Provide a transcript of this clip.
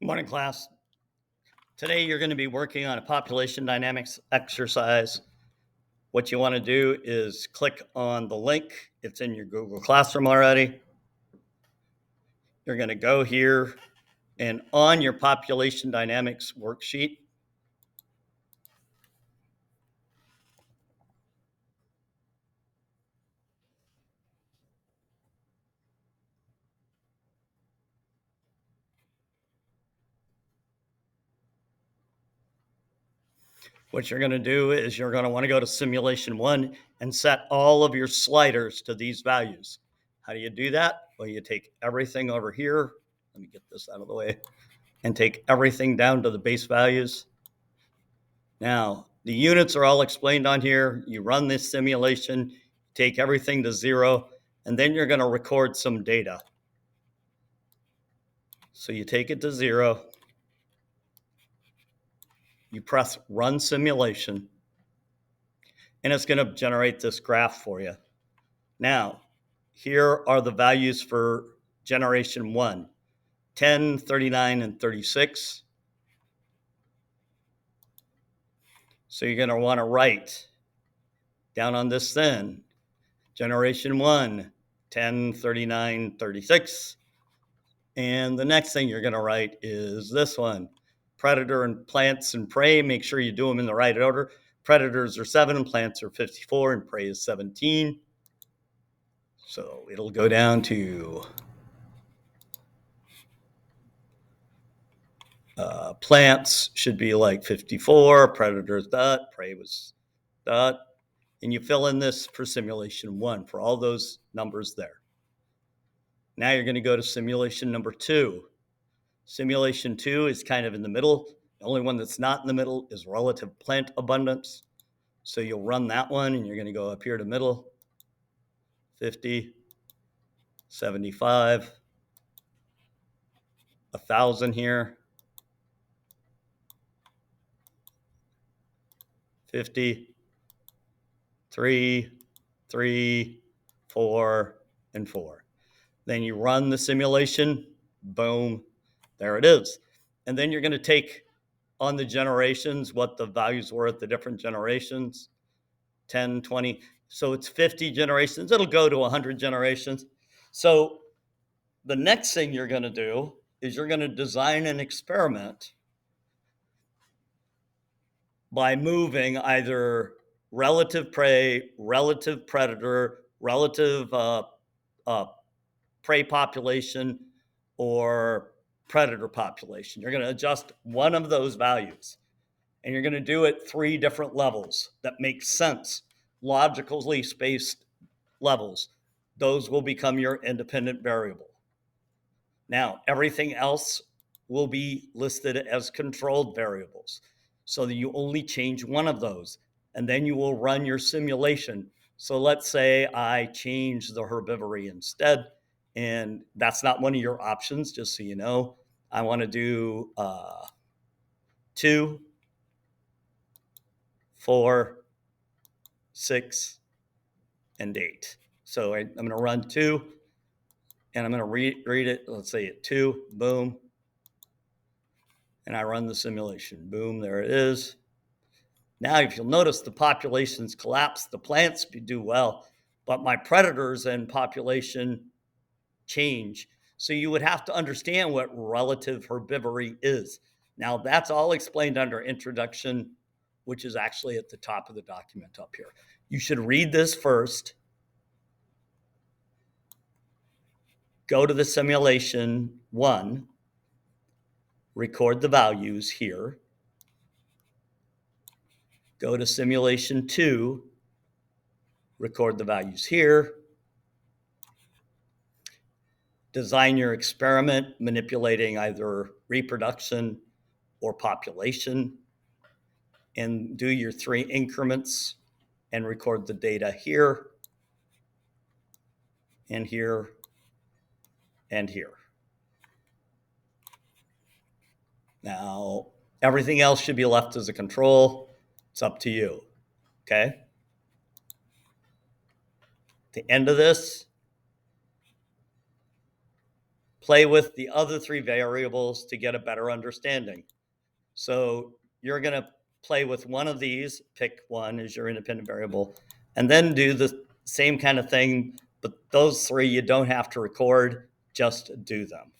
Good morning, class. Today you're going to be working on a population dynamics exercise. What you want to do is click on the link. It's in your Google Classroom already. You're going to go here and on your population dynamics worksheet, what you're going to do is you're going to want to go to simulation 1 and set all of your sliders to these values. How do you do that? Well, you take everything over here. Let me get this out of the way. And take everything down to the base values. Now, the units are all explained on here. You run this simulation, take everything to 0, and then you're going to record some data. So you take it to 0. You press run simulation, and it's going to generate this graph for you. Now, here are the values for generation 1, 10, 39, and 36. So you're going to want to write down on this then, generation 1, 10, 39, 36. And the next thing you're going to write is this one, predator and plants and prey. Make sure you do them in the right order. Predators are 7 and plants are 54 and prey is 17. So it'll go down to plants should be like 54, predators dot, prey was dot. And you fill in this for simulation 1 for all those numbers there. Now you're going to go to simulation number 2. Simulation 2 is kind of in the middle. The only one that's not in the middle is relative plant abundance. So you'll run that one and you're going to go up here to middle, 50, 75, 1,000 here, 50, 3, 3, 4, and 4. Then you run the simulation, boom, there it is. And then you're going to take on the generations what the values were at the different generations, 10, 20. So it's 50 generations. It'll go to 100 generations. So the next thing you're going to do is you're going to design an experiment by moving either relative prey, relative predator, relative prey population, or predator population. You're going to adjust one of those values, and you're going to do it 3 different levels that make sense, logically spaced levels. Those will become your independent variable. Now, everything else will be listed as controlled variables so that you only change one of those, and then you will run your simulation. So let's say I change the herbivory instead, and that's not one of your options, just so you know. I want to do 2, 4, 6, and 8. So I'm going to run 2, and I'm going to read it. Let's say at 2, boom. And I run the simulation. Boom, there it is. Now, if you'll notice, the populations collapse. The plants do well, but my predators and population change. So you would have to understand what relative herbivory is. Now, that's all explained under introduction, which is actually at the top of the document up here. You should read this first. Go to the simulation 1, record the values here. Go to simulation 2, record the values here. Design your experiment manipulating either reproduction or population, and do your 3 increments and record the data here and here and here. Now, everything else should be left as a control. It's up to you, okay? At the end of this, play with the other three variables to get a better understanding. So you're going to play with one of these, pick one as your independent variable, and then do the same kind of thing. But those three, you don't have to record, just do them.